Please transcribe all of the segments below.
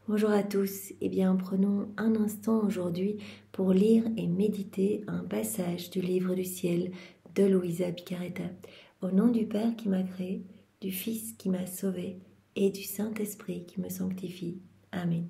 Bonjour à tous, eh bien prenons un instant aujourd'hui pour lire et méditer un passage du livre du ciel de Luisa Piccarreta. Au nom du Père qui m'a créé, du Fils qui m'a sauvé et du Saint-Esprit qui me sanctifie. Amen.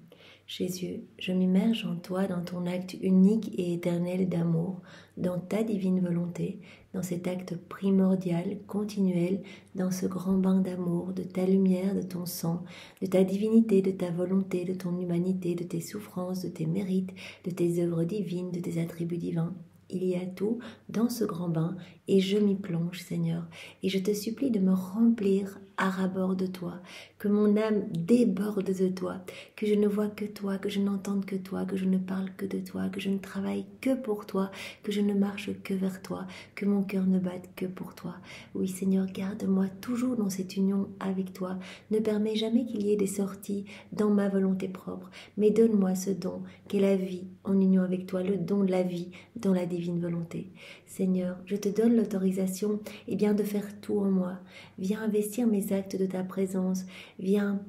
Jésus, je m'immerge en toi dans ton acte unique et éternel d'amour, dans ta divine volonté, dans cet acte primordial, continuel, dans ce grand bain d'amour, de ta lumière, de ton sang, de ta divinité, de ta volonté, de ton humanité, de tes souffrances, de tes mérites, de tes œuvres divines, de tes attributs divins. Il y a tout dans ce grand bain et je m'y plonge, Seigneur. Et je te supplie de me remplir à ras-bord de toi, que mon âme déborde de toi, que je ne vois que toi, que je n'entende que toi, que je ne parle que de toi, que je ne travaille que pour toi, que je ne marche que vers toi, que mon cœur ne batte que pour toi. Oui, Seigneur, garde-moi toujours dans cette union avec toi. Ne permets jamais qu'il y ait des sorties dans ma volonté propre, mais donne-moi ce don qu'est la vie en union avec toi, le don de la vie dans la divine volonté. Seigneur, je te donne l'autorisation de faire tout en moi. Viens investir mes actes de ta présence, viens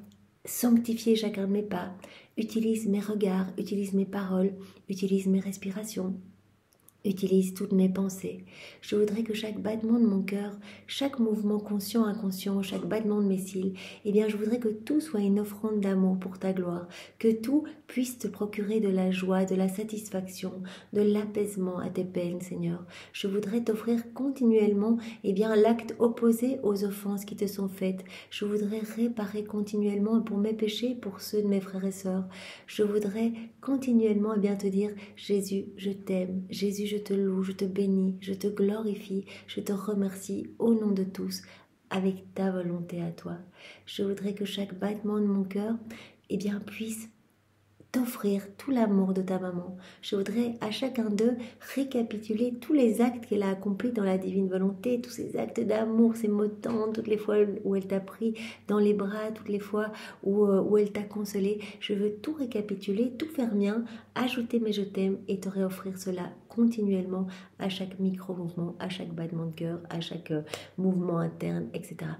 sanctifier chacun de mes pas, utilise mes regards, utilise mes paroles, utilise mes respirations. Utilise toutes mes pensées. Je voudrais que chaque battement de mon cœur, chaque mouvement conscient, inconscient, chaque battement de mes cils, je voudrais que tout soit une offrande d'amour pour ta gloire, que tout puisse te procurer de la joie, de la satisfaction, de l'apaisement à tes peines, Seigneur. Je voudrais t'offrir continuellement, l'acte opposé aux offenses qui te sont faites. Je voudrais réparer continuellement pour mes péchés, pour ceux de mes frères et sœurs. Je voudrais continuellement te dire, Jésus, je t'aime, Jésus, je te loue, je te bénis, je te glorifie, je te remercie au nom de tous, avec ta volonté à toi. Je voudrais que chaque battement de mon cœur puisse t'offrir tout l'amour de ta maman. Je voudrais à chacun d'eux récapituler tous les actes qu'elle a accomplis dans la divine volonté, tous ces actes d'amour, ces mots tendres, toutes les fois où elle t'a pris dans les bras, toutes les fois où elle t'a consolé. Je veux tout récapituler, tout faire mien, ajouter mes je t'aime et te réoffrir cela continuellement à chaque micro-mouvement, à chaque battement de cœur, à chaque mouvement interne, etc.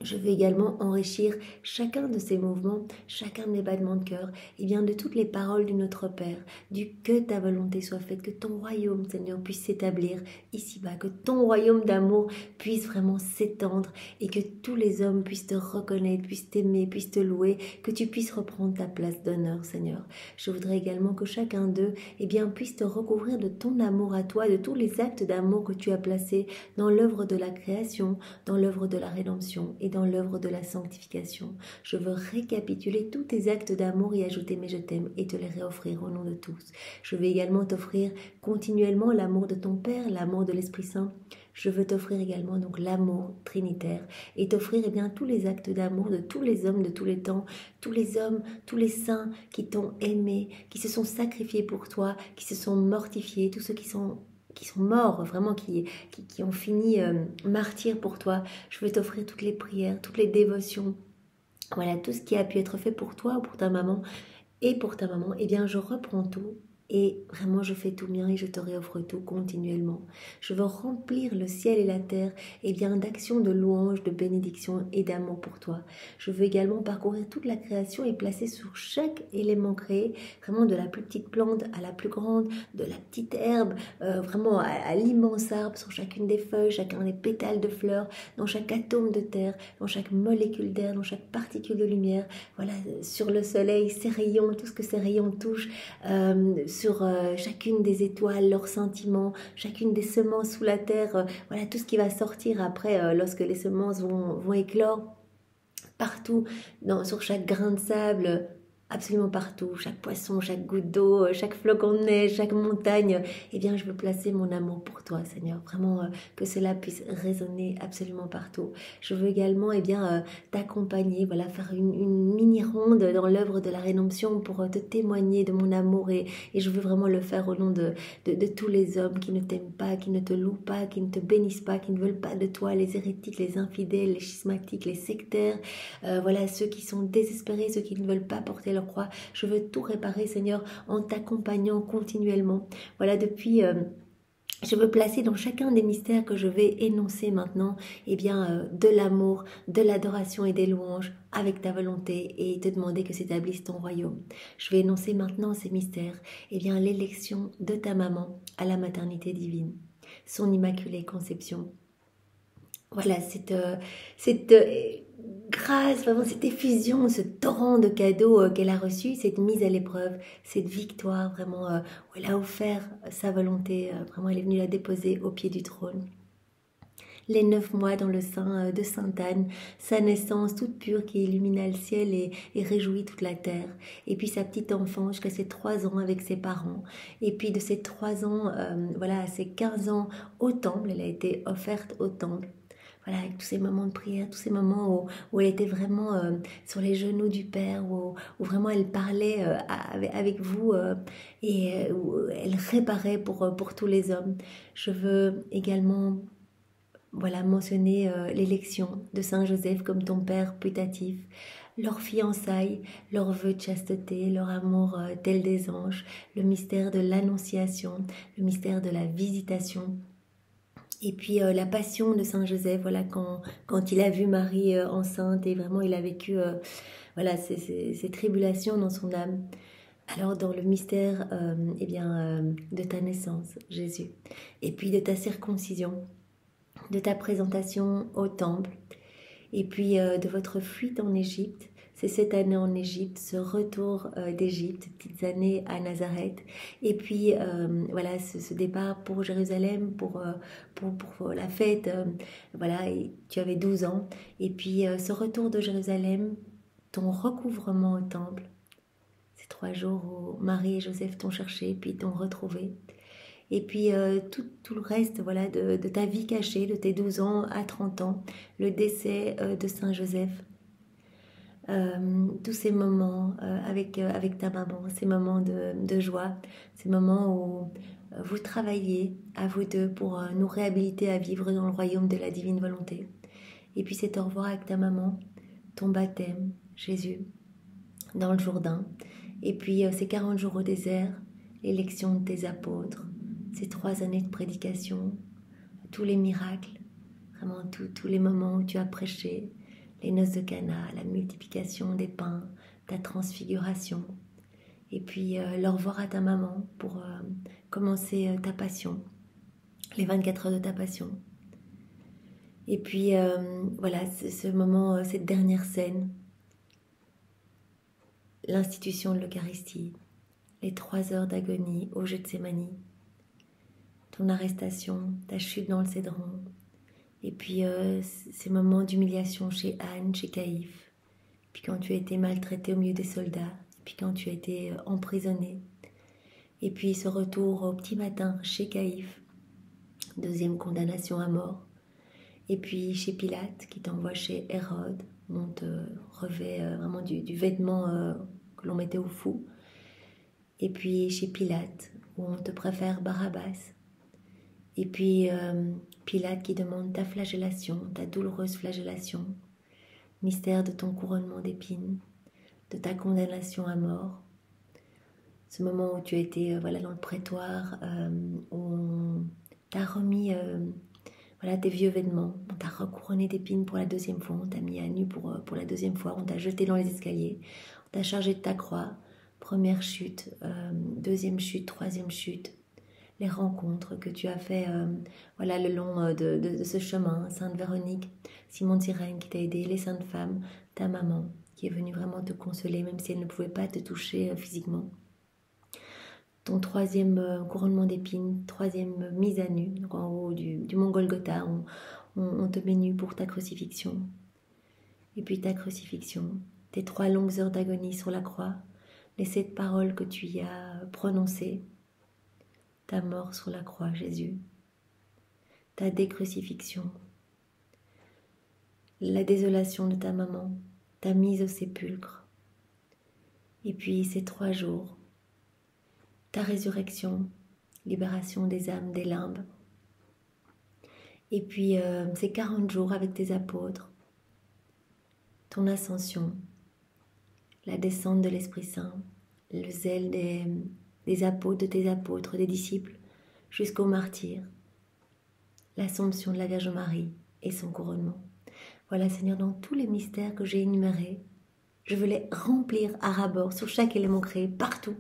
Je veux également enrichir chacun de ces mouvements, chacun de mes battements de cœur, de toutes les paroles du Notre Père, du que ta volonté soit faite, que ton royaume, Seigneur, puisse s'établir ici-bas, que ton royaume d'amour puisse vraiment s'étendre et que tous les hommes puissent te reconnaître, puissent t'aimer, puissent te louer, que tu puisses reprendre ta place d'honneur, Seigneur. Je voudrais également que chacun d'eux, puisse te recouvrir de ton amour à toi, de tous les actes d'amour que tu as placés dans l'œuvre de la création, dans l'œuvre de la rédemption et dans l'œuvre de la sanctification. Je veux récapituler tous tes actes d'amour et ajouter mes je t'aime et te les réoffrir au nom de tous. Je veux également t'offrir continuellement l'amour de ton Père, l'amour de l'Esprit Saint. Je veux t'offrir également donc l'amour trinitaire et t'offrir tous les actes d'amour de tous les hommes de tous les temps, tous les hommes, tous les saints qui t'ont aimé, qui se sont sacrifiés pour toi, qui se sont mortifiés, tous ceux qui sont morts, vraiment qui ont fini martyrs pour toi. Je veux t'offrir toutes les prières, toutes les dévotions, voilà, tout ce qui a pu être fait pour toi ou pour ta maman. Et pour ta maman, je reprends tout et vraiment je fais tout mien et je te réoffre tout continuellement. Je veux remplir le ciel et la terre d'actions de louange, de bénédiction et d'amour pour toi. Je veux également parcourir toute la création et placer sur chaque élément créé, vraiment de la plus petite plante à la plus grande, de la petite herbe, vraiment à l'immense arbre, sur chacune des feuilles, chacun des pétales de fleurs, dans chaque atome de terre, dans chaque molécule d'air, dans chaque particule de lumière, voilà, sur le soleil, ses rayons, tout ce que ces rayons touchent, sur chacune des étoiles, leurs sentiments, chacune des semences sous la terre, voilà tout ce qui va sortir après lorsque les semences vont éclore, partout, sur chaque grain de sable, absolument partout, chaque poisson, chaque goutte d'eau, chaque flocon de neige, chaque montagne, je veux placer mon amour pour toi, Seigneur, vraiment que cela puisse résonner absolument partout. Je veux également t'accompagner, voilà, faire une mini-ronde dans l'œuvre de la rédemption pour te témoigner de mon amour et je veux vraiment le faire au nom de tous les hommes qui ne t'aiment pas, qui ne te louent pas, qui ne te bénissent pas, qui ne veulent pas de toi, les hérétiques, les infidèles, les schismatiques, les sectaires, voilà, ceux qui sont désespérés, ceux qui ne veulent pas porter leur croix. Je veux tout réparer, Seigneur, en t'accompagnant continuellement. Voilà, depuis Je veux placer dans chacun des mystères que je vais énoncer maintenant, eh bien, de l'amour, de l'adoration et des louanges avec ta volonté et te demander que s'établisse ton royaume. Je vais énoncer maintenant ces mystères, eh bien, l'élection de ta maman à la maternité divine, son immaculée conception. Voilà, cette grâce, vraiment cette effusion, ce torrent de cadeaux qu'elle a reçu, cette mise à l'épreuve, cette victoire vraiment où elle a offert sa volonté, vraiment elle est venue la déposer au pied du trône. Les 9 mois dans le sein de Sainte Anne, sa naissance toute pure qui illumina le ciel et réjouit toute la terre. Et puis sa petite enfance jusqu'à ses 3 ans avec ses parents. Et puis de ses 3 ans, voilà, à ses 15 ans au temple, elle a été offerte au temple. Voilà, avec tous ces moments de prière, tous ces moments où elle était vraiment sur les genoux du Père, où vraiment elle parlait avec vous et où elle réparait pour tous les hommes. Je veux également voilà, mentionner l'élection de Saint Joseph comme ton père putatif, leur fiançailles, leur vœu de chasteté, leur amour tel des anges, le mystère de l'annonciation, le mystère de la visitation. Et puis la passion de Saint Joseph, voilà, quand il a vu Marie enceinte et vraiment il a vécu voilà, ces tribulations dans son âme. Alors dans le mystère eh bien, de ta naissance, Jésus, et puis de ta circoncision, de ta présentation au temple, et puis de votre fuite en Égypte, c'est cette année en Égypte, ce retour d'Égypte, petites années à Nazareth, et puis voilà ce départ pour Jérusalem, pour la fête, voilà, et tu avais 12 ans, et puis ce retour de Jérusalem, ton recouvrement au temple, ces 3 jours où Marie et Joseph t'ont cherché, puis t'ont retrouvé. Et puis tout le reste voilà, de ta vie cachée, de tes 12 ans à 30 ans, le décès de Saint Joseph, tous ces moments avec ta maman, ces moments de joie, ces moments où vous travaillez à vous deux pour nous réhabiliter à vivre dans le royaume de la divine volonté. Et puis cet au revoir avec ta maman, ton baptême, Jésus, dans le Jourdain. Et puis ces 40 jours au désert, l'élection de tes apôtres, ces 3 années de prédication, tous les miracles, vraiment tous les moments où tu as prêché, les noces de Cana, la multiplication des pains, ta transfiguration, et puis le revoir à ta maman pour commencer ta passion, les 24 heures de ta passion. Et puis voilà, ce moment, cette dernière scène, l'institution de l'Eucharistie, les 3 heures d'agonie au Gethsémani, ton arrestation, ta chute dans le Cédron, et puis ces moments d'humiliation chez Anne, chez Caïphe, puis quand tu as été maltraité au milieu des soldats, et puis quand tu as été emprisonné, et puis ce retour au petit matin chez Caïphe, 2e condamnation à mort, et puis chez Pilate qui t'envoie chez Hérode, où on te revêt vraiment du vêtement que l'on mettait au fou, et puis chez Pilate où on te préfère Barabbas, et puis Pilate qui demande ta flagellation, ta douloureuse flagellation, mystère de ton couronnement d'épines, de ta condamnation à mort, ce moment où tu as été voilà, dans le prétoire, où on t'a remis voilà, tes vieux vêtements, on t'a recouronné d'épines pour la 2e fois, on t'a mis à nu pour la 2e fois, on t'a jeté dans les escaliers, on t'a chargé de ta croix, 1re chute, 2e chute, 3e chute, les rencontres que tu as fait voilà, le long de ce chemin, Sainte Véronique, Simon de Cyrène qui t'a aidé, les saintes femmes, ta maman qui est venue vraiment te consoler même si elle ne pouvait pas te toucher physiquement. Ton 3e couronnement d'épines, 3e mise à nu, donc en haut du mont Golgotha, on te met nu pour ta crucifixion. Et puis ta crucifixion, tes 3 longues heures d'agonie sur la croix, les 7 paroles que tu y as prononcées, ta mort sur la croix, Jésus, ta décrucifixion, la désolation de ta maman, ta mise au sépulcre, et puis ces 3 jours, ta résurrection, libération des âmes, des limbes, et puis ces 40 jours avec tes apôtres, ton ascension, la descente de l'Esprit Saint, le zèle des apôtres, de tes apôtres, des disciples, jusqu'au martyre, l'Assomption de la Vierge Marie et son couronnement. Voilà, Seigneur, dans tous les mystères que j'ai énumérés, je veux les remplir à ras-bord sur chaque élément créé, partout.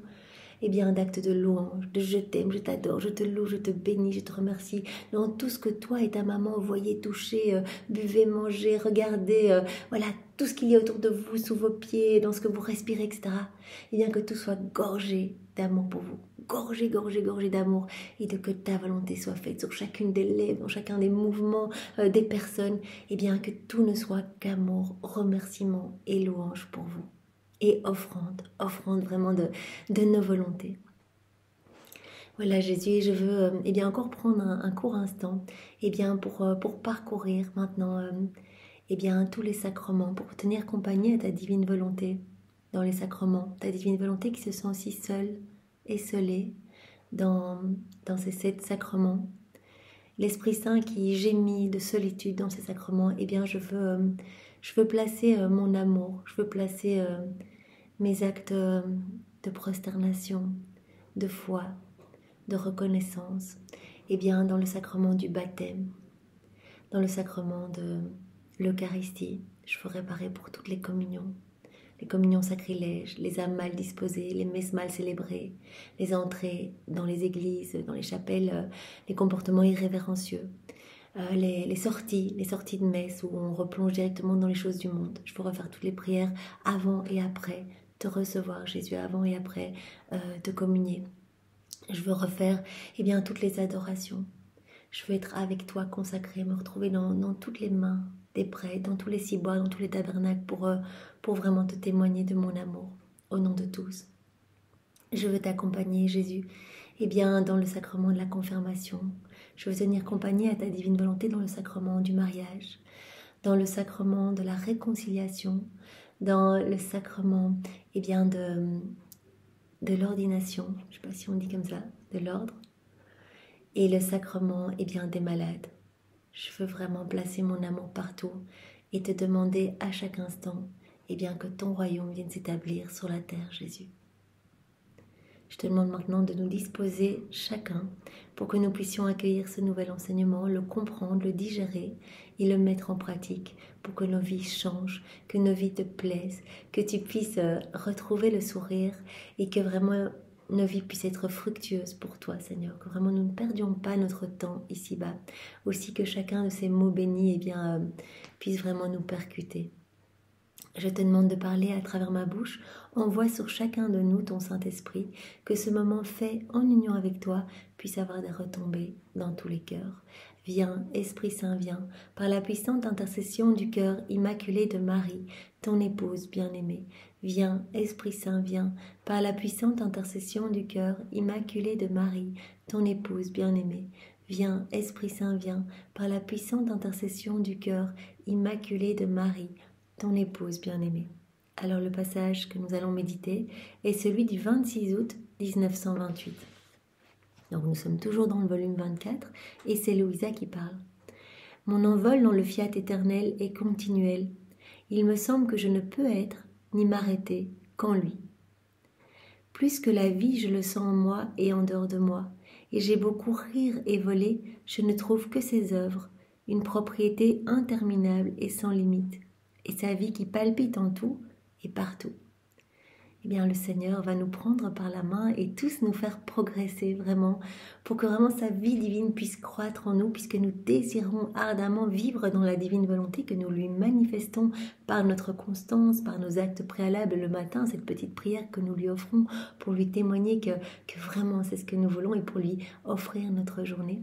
Eh bien, d'actes de louange, de je t'aime, je t'adore, je te loue, je te bénis, je te remercie. Dans tout ce que toi et ta maman voyez, touchez, buvez, mangez, regardez, voilà, tout ce qu'il y a autour de vous, sous vos pieds, dans ce que vous respirez, etc. Eh bien, que tout soit gorgé d'amour pour vous. Gorgé, gorgé, gorgé d'amour. Et de que ta volonté soit faite sur chacune des lèvres, dans chacun des mouvements des personnes. Eh bien, que tout ne soit qu'amour, remerciement et louange pour vous. Et offrande vraiment de nos volontés. Voilà Jésus, et je veux eh bien encore prendre un court instant eh bien pour parcourir maintenant eh bien tous les sacrements, pour tenir compagnie à ta divine volonté dans les sacrements, ta divine volonté qui se sent aussi seule et scellée dans ces 7 sacrements. L'Esprit Saint qui gémit de solitude dans ces sacrements, eh bien je veux placer mon amour, je veux placer mes actes de prosternation, de foi, de reconnaissance, eh bien dans le sacrement du baptême, dans le sacrement de l'Eucharistie. Je veux réparer pour toutes les communions sacrilèges, les âmes mal disposées, les messes mal célébrées, les entrées dans les églises, dans les chapelles, les comportements irrévérencieux, les sorties de messe où on replonge directement dans les choses du monde. Je veux refaire toutes les prières avant et après te recevoir, Jésus, avant et après te communier. Je veux refaire eh bien, toutes les adorations. Je veux être avec toi consacré, me retrouver dans toutes les mains des prêtres, dans tous les ciboires, dans tous les tabernacles pour vraiment te témoigner de mon amour, au nom de tous. Je veux t'accompagner, Jésus, eh bien, dans le sacrement de la confirmation. Je veux tenir compagnie à ta divine volonté dans le sacrement du mariage, dans le sacrement de la réconciliation, dans le sacrement eh bien, de l'ordination, je ne sais pas si on dit comme ça, de l'ordre, et le sacrement eh bien, des malades. Je veux vraiment placer mon amour partout et te demander à chaque instant eh bien, que ton royaume vienne s'établir sur la terre, Jésus. Je te demande maintenant de nous disposer chacun pour que nous puissions accueillir ce nouvel enseignement, le comprendre, le digérer et le mettre en pratique pour que nos vies changent, que nos vies te plaisent, que tu puisses retrouver le sourire et que vraiment nos vies puissent être fructueuses pour toi, Seigneur, que vraiment nous ne perdions pas notre temps ici-bas. Aussi que chacun de ces mots bénis eh bien, puisse vraiment nous percuter. Je te demande de parler à travers ma bouche. Envoie sur chacun de nous ton Saint-Esprit, que ce moment fait en union avec toi puisse avoir des retombées dans tous les cœurs. Viens, Esprit Saint, viens, par la puissante intercession du cœur immaculé de Marie, ton épouse bien-aimée. Viens, Esprit Saint, viens, par la puissante intercession du cœur immaculé de Marie, ton épouse bien-aimée. Viens, Esprit Saint, viens, par la puissante intercession du cœur immaculé de Marie, ton épouse bien-aimée. Alors le passage que nous allons méditer est celui du 26 août 1928. Donc nous sommes toujours dans le volume 24 et c'est Louisa qui parle. Mon envol dans le fiat éternel est continuel. Il me semble que je ne peux être ni m'arrêter qu'en lui. Plus que la vie, je le sens en moi et en dehors de moi. Et j'ai beau courir et voler, je ne trouve que ses œuvres, une propriété interminable et sans limite. Et sa vie qui palpite en tout et partout. Eh bien, le Seigneur va nous prendre par la main et tous nous faire progresser vraiment, pour que vraiment sa vie divine puisse croître en nous, puisque nous désirons ardemment vivre dans la divine volonté que nous lui manifestons par notre constance, par nos actes préalables le matin, cette petite prière que nous lui offrons pour lui témoigner que vraiment c'est ce que nous voulons et pour lui offrir notre journée.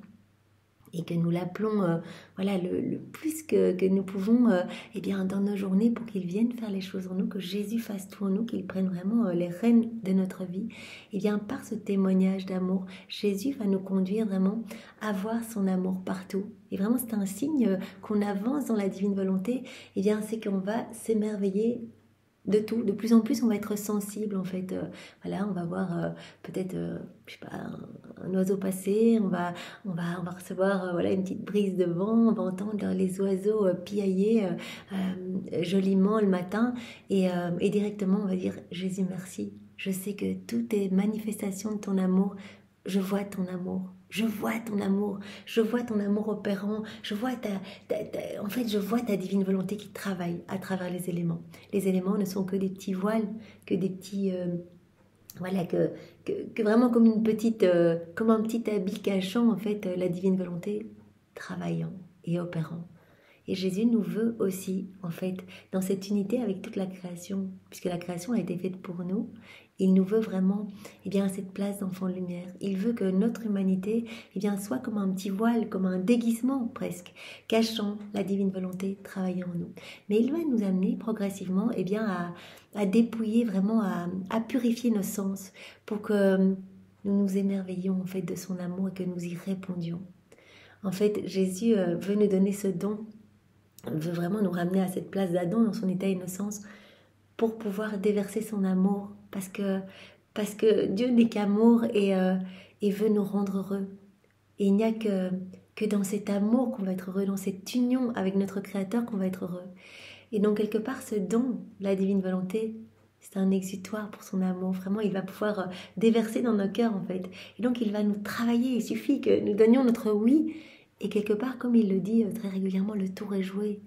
Et que nous l'appelons voilà, le plus que nous pouvons eh bien, dans nos journées pour qu'il vienne faire les choses en nous, que Jésus fasse tout en nous, qu'il prenne vraiment les rênes de notre vie. Et bien par ce témoignage d'amour, Jésus va nous conduire vraiment à voir son amour partout. Et vraiment c'est un signe qu'on avance dans la divine volonté, et bien c'est qu'on va s'émerveiller de tout, de plus en plus on va être sensible en fait, voilà, on va voir peut-être je sais pas, un oiseau passer, on va recevoir voilà, une petite brise de vent, on va entendre les oiseaux piailler joliment le matin et directement on va dire Jésus merci, je sais que tout est manifestation de ton amour je vois ton amour. Je vois ton amour, je vois ton amour opérant, je vois en fait, je vois ta divine volonté qui travaille à travers les éléments. Les éléments ne sont que des petits voiles, que des petits, voilà, que vraiment comme une petite, comme un petit habit cachant en fait la divine volonté travaillant et opérant. Et Jésus nous veut aussi, en fait, dans cette unité avec toute la création, puisque la création a été faite pour nous. Il nous veut vraiment, eh bien, à cette place d'enfant de lumière. Il veut que notre humanité, eh bien, soit comme un petit voile, comme un déguisement presque, cachant la divine volonté travaillant en nous. Mais il va nous amener progressivement, eh bien, à dépouiller vraiment, à purifier nos sens, pour que nous nous émerveillions en fait de son amour et que nous y répondions. En fait, Jésus veut nous donner ce don, veut vraiment nous ramener à cette place d'Adam dans son état d'innocence pour pouvoir déverser son amour, parce que Dieu n'est qu'amour et veut nous rendre heureux. Et il n'y a que dans cet amour qu'on va être heureux, dans cette union avec notre Créateur qu'on va être heureux. Et donc quelque part ce don, la divine volonté, c'est un exutoire pour son amour. Vraiment, il va pouvoir déverser dans nos cœurs en fait. Et donc il va nous travailler, il suffit que nous donnions notre oui. Et quelque part, comme il le dit très régulièrement, le tour est joué.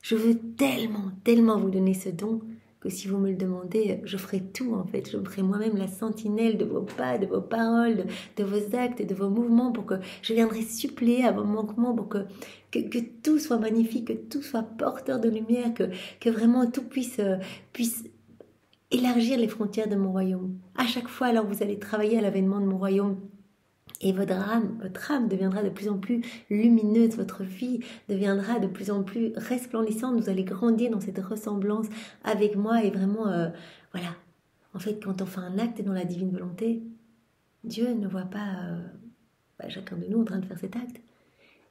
Je veux tellement, tellement vous donner ce don que si vous me le demandez, je ferai tout en fait. Je me ferai moi-même la sentinelle de vos pas, de vos paroles, de vos actes, de vos mouvements, pour que je viendrai suppléer à vos manquements, pour que tout soit magnifique, que tout soit porteur de lumière, que vraiment tout puisse élargir les frontières de mon royaume. À chaque fois, alors vous allez travailler à l'avènement de mon royaume. Et votre âme deviendra de plus en plus lumineuse, votre vie deviendra de plus en plus resplendissante, vous allez grandir dans cette ressemblance avec moi et vraiment, voilà. En fait, quand on fait un acte dans la divine volonté, Dieu ne voit pas chacun de nous en train de faire cet acte,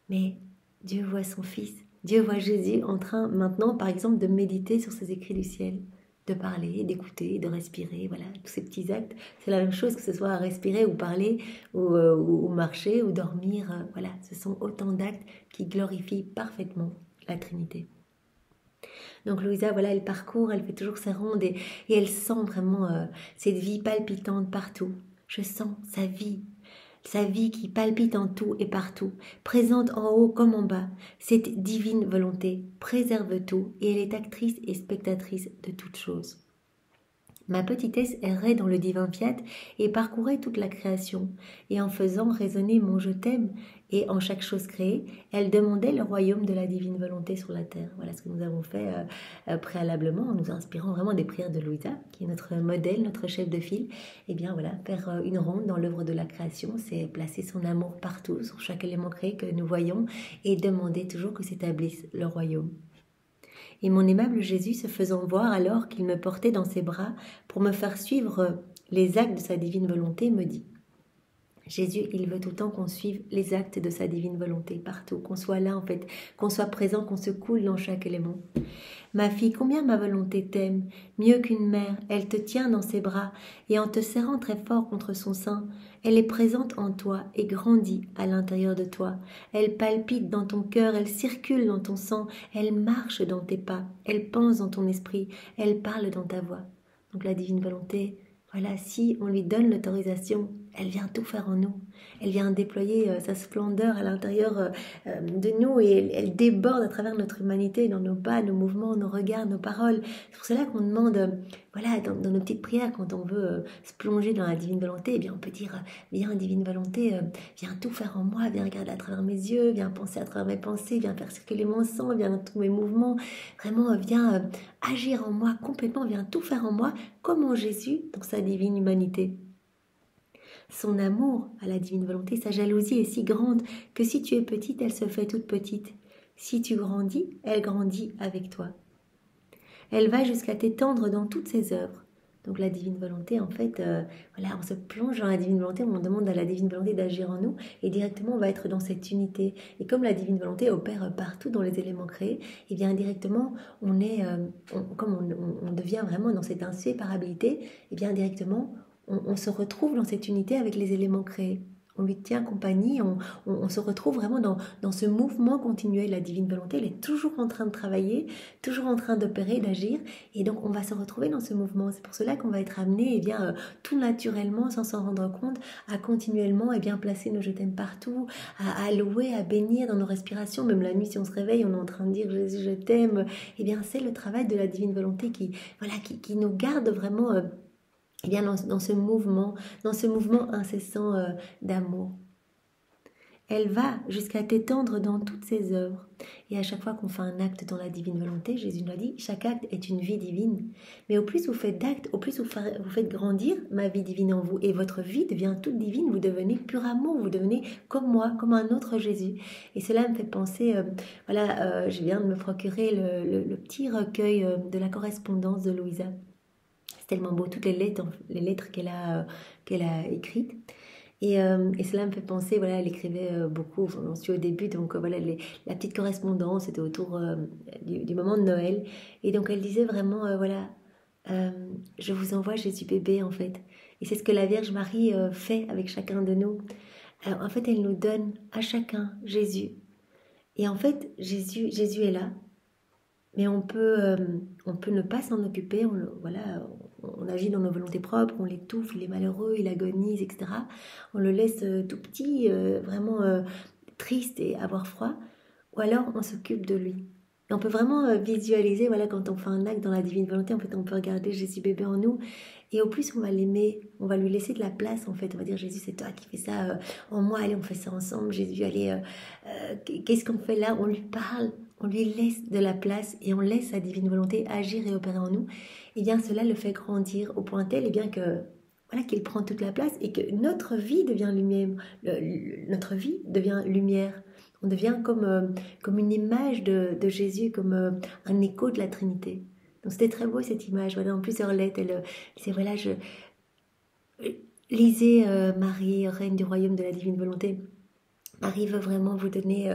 mais Dieu voit son Fils, Dieu voit Jésus en train maintenant, par exemple, de méditer sur ces écrits du ciel, de parler, d'écouter, de respirer, voilà, tous ces petits actes. C'est la même chose que ce soit respirer ou parler ou marcher ou dormir. Voilà, ce sont autant d'actes qui glorifient parfaitement la Trinité. Donc Louisa, voilà, elle parcourt, elle fait toujours ses rondes et elle sent vraiment cette vie palpitante partout. Je sens sa vie qui palpite en tout et partout, présente en haut comme en bas. Cette divine volonté préserve tout et elle est actrice et spectatrice de toutes choses. Ma petitesse errait dans le divin fiat et parcourait toute la création, et en faisant résonner mon je t'aime et en chaque chose créée, elle demandait le royaume de la divine volonté sur la terre. Voilà ce que nous avons fait préalablement en nous inspirant vraiment des prières de Louisa, qui est notre modèle, notre chef de file. Et bien voilà, faire une ronde dans l'œuvre de la création, c'est placer son amour partout, sur chaque élément créé que nous voyons, et demander toujours que s'établisse le royaume. Et mon aimable Jésus, se faisant voir alors qu'il me portait dans ses bras pour me faire suivre les actes de sa divine volonté, me dit: Jésus, il veut tout le temps qu'on suive les actes de sa divine volonté, partout, qu'on soit là en fait, qu'on soit présent, qu'on se coule dans chaque élément. Ma fille, combien ma volonté t'aime, mieux qu'une mère, elle te tient dans ses bras, et en te serrant très fort contre son sein, elle est présente en toi et grandit à l'intérieur de toi. Elle palpite dans ton cœur, elle circule dans ton sang, elle marche dans tes pas, elle pense dans ton esprit, elle parle dans ta voix. Donc la divine volonté, voilà, si on lui donne l'autorisation, elle vient tout faire en nous. Elle vient déployer sa splendeur à l'intérieur de nous et elle déborde à travers notre humanité, dans nos pas, nos mouvements, nos regards, nos paroles. C'est pour cela qu'on demande, voilà, dans nos petites prières, quand on veut se plonger dans la divine volonté, eh bien on peut dire: viens divine volonté, viens tout faire en moi, viens regarder à travers mes yeux, viens penser à travers mes pensées, viens faire circuler mon sang, viens dans tous mes mouvements, vraiment viens agir en moi complètement, viens tout faire en moi, comme en Jésus dans sa divine humanité. Son amour à la divine volonté, sa jalousie est si grande que si tu es petite, elle se fait toute petite. Si tu grandis, elle grandit avec toi. Elle va jusqu'à t'étendre dans toutes ses œuvres. Donc la divine volonté, en fait, voilà, on se plonge dans la divine volonté, on demande à la divine volonté d'agir en nous et directement on va être dans cette unité. Et comme la divine volonté opère partout dans les éléments créés, et bien indirectement, on est, comme on devient vraiment dans cette inséparabilité, et bien indirectement, on se retrouve dans cette unité avec les éléments créés. on lui tient compagnie, on se retrouve vraiment dans ce mouvement continuel. La divine volonté, elle est toujours en train de travailler, toujours en train d'opérer, d'agir, et donc on va se retrouver dans ce mouvement. C'est pour cela qu'on va être amené, eh bien, tout naturellement, sans s'en rendre compte, à continuellement, eh bien, placer nos je t'aime partout, à louer, à bénir dans nos respirations. Même la nuit, si on se réveille, on est en train de dire Jésus, je t'aime. Eh bien, c'est le travail de la divine volonté qui nous garde vraiment eh bien, dans ce mouvement incessant d'amour. Elle va jusqu'à t'étendre dans toutes ses œuvres. Et à chaque fois qu'on fait un acte dans la divine volonté, Jésus nous a dit, chaque acte est une vie divine. Mais au plus vous faites d'actes, au plus vous faites grandir ma vie divine en vous. Et votre vie devient toute divine, vous devenez pur amour, vous devenez comme moi, comme un autre Jésus. Et cela me fait penser, je viens de me procurer le petit recueil de la correspondance de Louisa. C'est tellement beau, toutes les lettres qu'elle a écrites. Et cela me fait penser, voilà, elle écrivait beaucoup, j'en suis au début, donc voilà, la petite correspondance, c'était autour du moment de Noël. Et donc elle disait vraiment, je vous envoie Jésus bébé en fait. Et c'est ce que la Vierge Marie fait avec chacun de nous. En fait, elle nous donne à chacun Jésus. Et en fait, Jésus est là. Mais on peut ne pas s'en occuper, on agit dans nos volontés propres, on l'étouffe, il est malheureux, il agonise, etc. On le laisse tout petit, vraiment triste et avoir froid, ou alors on s'occupe de lui. Et on peut vraiment visualiser, voilà, quand on fait un acte dans la divine volonté, en fait, on peut regarder Jésus bébé en nous, et au plus on va l'aimer, on va lui laisser de la place, en fait, on va dire Jésus, c'est toi qui fais ça en moi, allez, on fait ça ensemble, Jésus, allez, qu'est-ce qu'on fait là? On lui parle. On lui laisse de la place et on laisse sa divine volonté agir et opérer en nous, et bien cela le fait grandir au point tel, et bien que voilà, qu'il prend toute la place et que notre vie devient lumière. Notre vie devient lumière. On devient comme une image de Jésus, comme un écho de la Trinité. Donc c'était très beau cette image. Voilà, en plusieurs lettres, elle disait voilà, lisez Marie, reine du royaume de la divine volonté. Marie veut vraiment vous donner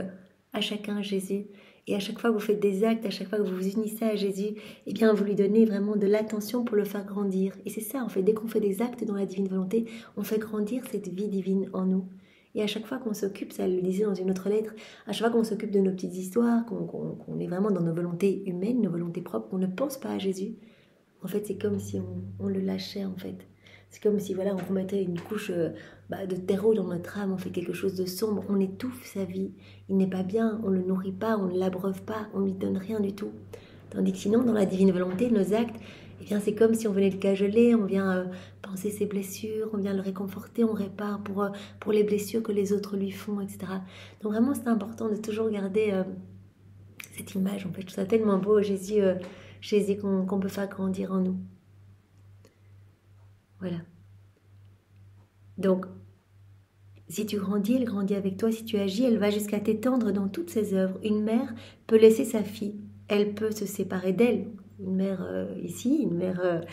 à chacun Jésus. Et à chaque fois que vous faites des actes, à chaque fois que vous vous unissez à Jésus, eh bien vous lui donnez vraiment de l'attention pour le faire grandir. Et c'est ça, en fait, dès qu'on fait des actes dans la divine volonté, on fait grandir cette vie divine en nous. Et à chaque fois qu'on s'occupe, ça elle le disait dans une autre lettre, à chaque fois qu'on s'occupe de nos petites histoires, qu'on est vraiment dans nos volontés humaines, nos volontés propres, qu'on ne pense pas à Jésus, en fait c'est comme si on le lâchait en fait. C'est comme si voilà, on remettait une couche de terreau dans notre âme, on fait quelque chose de sombre, on étouffe sa vie. Il n'est pas bien, on ne le nourrit pas, on ne l'abreuve pas, on ne lui donne rien du tout. Tandis que sinon, dans la divine volonté, nos actes, eh bien, c'est comme si on venait le cajoler, on vient penser ses blessures, on vient le réconforter, on répare pour les blessures que les autres lui font, etc. Donc vraiment, c'est important de toujours garder cette image. En fait, je trouve ça tellement beau, Jésus qu'on peut faire grandir en nous. Voilà. Donc, si tu grandis, elle grandit avec toi. Si tu agis, elle va jusqu'à t'étendre dans toutes ses œuvres. Une mère peut laisser sa fille. Elle peut se séparer d'elle. Une mère une mère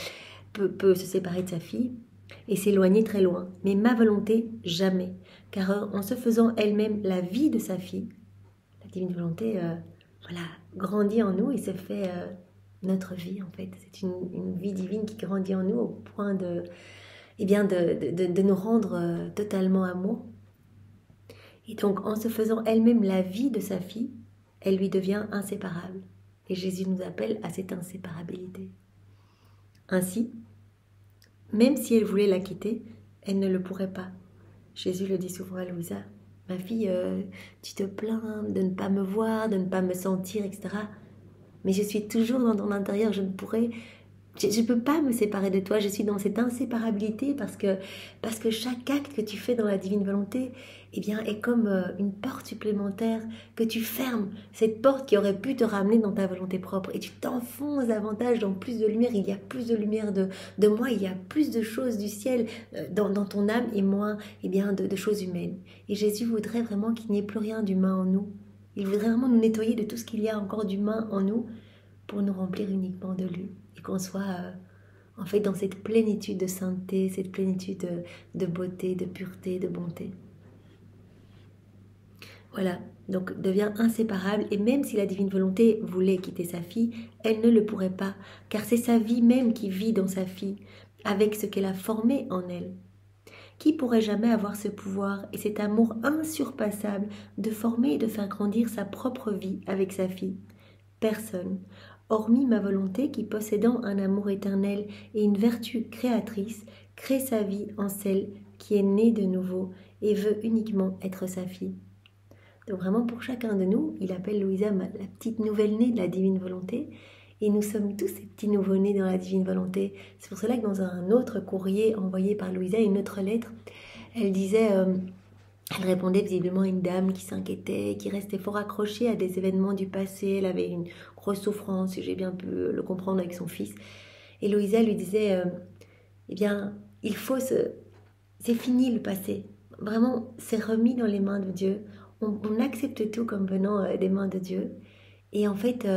peut se séparer de sa fille et s'éloigner très loin. Mais ma volonté, jamais. Car en se faisant elle-même la vie de sa fille, la divine volonté grandit en nous et se fait notre vie en fait. C'est une vie divine qui grandit en nous au point de nous rendre totalement amour. Et donc, en se faisant elle-même la vie de sa fille, elle lui devient inséparable. Et Jésus nous appelle à cette inséparabilité. Ainsi, même si elle voulait la quitter, elle ne le pourrait pas. Jésus le dit souvent à Louisa, « Ma fille, tu te plains de ne pas me voir, de ne pas me sentir, etc. Mais je suis toujours dans ton intérieur, je ne peux pas me séparer de toi, je suis dans cette inséparabilité parce que chaque acte que tu fais dans la divine volonté est comme une porte supplémentaire que tu fermes, cette porte qui aurait pu te ramener dans ta volonté propre et tu t'enfonces davantage dans plus de lumière, il y a plus de lumière de moi, il y a plus de choses du ciel dans ton âme et moins de choses humaines. Et Jésus voudrait vraiment qu'il n'y ait plus rien d'humain en nous, il voudrait vraiment nous nettoyer de tout ce qu'il y a encore d'humain en nous pour nous remplir uniquement de lui. Et qu'on soit en fait dans cette plénitude de sainteté, cette plénitude de beauté, de pureté, de bonté. Voilà, donc devient inséparable. Et même si la divine volonté voulait quitter sa fille, elle ne le pourrait pas, car c'est sa vie même qui vit dans sa fille, avec ce qu'elle a formé en elle, Qui pourrait jamais avoir ce pouvoir et cet amour insurpassable de former et de faire grandir sa propre vie avec sa fille? Personne, hormis ma volonté qui, possédant un amour éternel et une vertu créatrice, crée sa vie en celle qui est née de nouveau et veut uniquement être sa fille. Donc vraiment pour chacun de nous, il appelle Louisa la petite nouvelle-née de la divine volonté. Et nous sommes tous ces petits nouveaux-nés dans la divine volonté. C'est pour cela que dans un autre courrier envoyé par Louisa, une autre lettre, elle disait, elle répondait visiblement à une dame qui s'inquiétait, qui restait fort accrochée à des événements du passé. Elle avait une grosse souffrance, si j'ai bien pu le comprendre, avec son fils. Et Louisa lui disait, eh bien, c'est fini le passé. Vraiment, c'est remis dans les mains de Dieu. On accepte tout comme venant des mains de Dieu. Et en fait,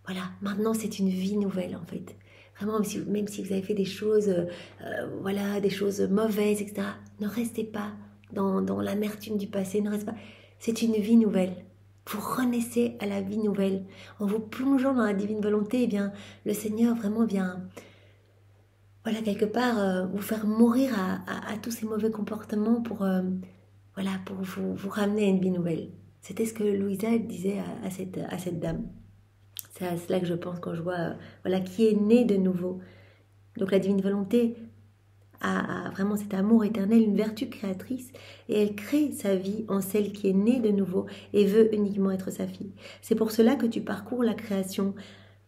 voilà, maintenant c'est une vie nouvelle en fait. Vraiment, même si vous avez fait des choses, voilà, des choses mauvaises, etc., ne restez pas dans l'amertume du passé, ne restez pas. C'est une vie nouvelle. Vous renaissez à la vie nouvelle. En vous plongeant dans la divine volonté, eh bien, le Seigneur vraiment vient, voilà, quelque part, vous faire mourir à tous ces mauvais comportements pour, voilà, pour vous ramener à une vie nouvelle. C'était ce que Louisa disait à cette dame. C'est à cela que je pense quand je vois, voilà, qui est né de nouveau. Donc la divine volonté a vraiment cet amour éternel, une vertu créatrice, et elle crée sa vie en celle qui est née de nouveau et veut uniquement être sa fille. C'est pour cela que tu parcours la création,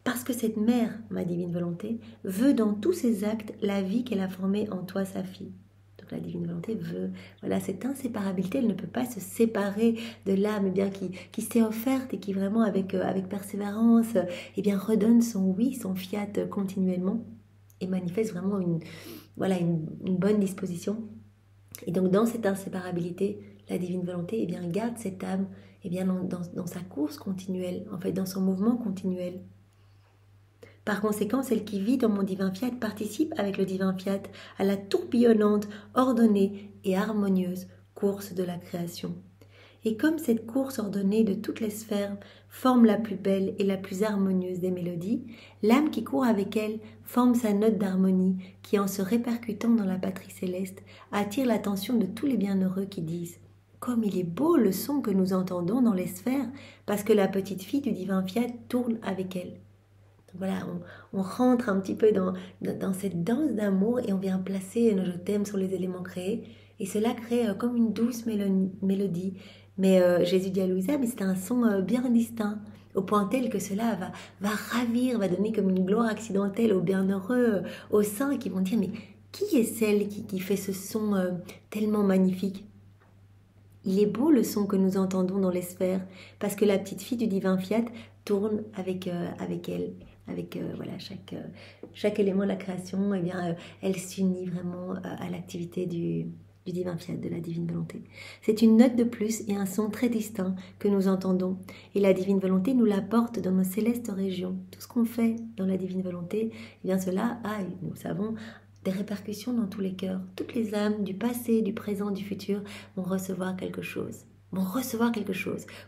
parce que cette mère, ma divine volonté, veut dans tous ses actes la vie qu'elle a formée en toi, sa fille. Donc la divine volonté veut, voilà, cette inséparabilité, elle ne peut pas se séparer de l'âme, eh bien, qui s'est offerte et qui vraiment avec persévérance, eh bien, redonne son oui, son fiat continuellement et manifeste vraiment une bonne disposition. Et donc dans cette inséparabilité, la divine volonté, eh bien, garde cette âme, eh bien, dans sa course continuelle, en fait, dans son mouvement continuel. Par conséquent, celle qui vit dans mon divin fiat participe avec le divin fiat à la tourbillonnante, ordonnée et harmonieuse course de la création. Et comme cette course ordonnée de toutes les sphères forme la plus belle et la plus harmonieuse des mélodies, l'âme qui court avec elle forme sa note d'harmonie qui, en se répercutant dans la patrie céleste, attire l'attention de tous les bienheureux qui disent « Comme il est beau le son que nous entendons dans les sphères, parce que la petite fille du divin fiat tourne avec elle. » Voilà, on rentre un petit peu dans cette danse d'amour et on vient placer nos je t'aime sur les éléments créés. Et cela crée comme une douce mélodie. Mais Jésus dit à Louisa, mais c'est un son bien distinct, au point tel que cela va ravir, va donner comme une gloire accidentelle aux bienheureux, aux saints qui vont dire, mais qui est celle qui fait ce son tellement magnifique? Il est beau le son que nous entendons dans les sphères, parce que la petite fille du divin fiat tourne avec elle. Avec voilà, chaque élément de la création, eh bien, elle s'unit vraiment à l'activité du divin fiat, de la divine volonté. C'est une note de plus et un son très distinct que nous entendons. Et la divine volonté nous l'apporte dans nos célestes régions. Tout ce qu'on fait dans la divine volonté, eh bien cela a, nous savons, des répercussions dans tous les cœurs. Toutes les âmes du passé, du présent, du futur vont recevoir quelque chose.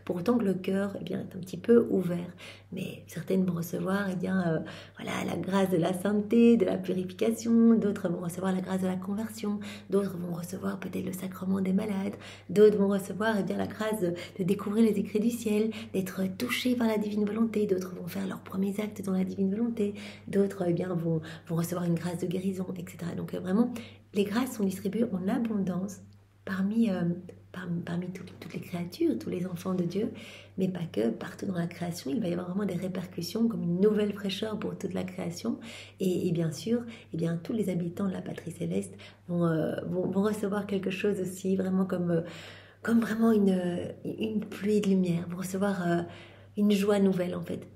Pour autant que le cœur est un petit peu ouvert. Mais certaines vont recevoir voilà, la grâce de la sainteté, de la purification, d'autres vont recevoir la grâce de la conversion, d'autres vont recevoir peut-être le sacrement des malades, d'autres vont recevoir la grâce de découvrir les écrits du ciel, d'être touchés par la divine volonté, d'autres vont faire leurs premiers actes dans la divine volonté, d'autres vont recevoir une grâce de guérison, etc. Donc vraiment, les grâces sont distribuées en abondance parmi toutes les créatures, tous les enfants de Dieu, mais pas que, partout dans la création, il va y avoir vraiment des répercussions comme une nouvelle fraîcheur pour toute la création. Et bien sûr, tous les habitants de la patrie céleste vont recevoir quelque chose aussi, vraiment comme vraiment une pluie de lumière, vont recevoir une joie nouvelle en fait.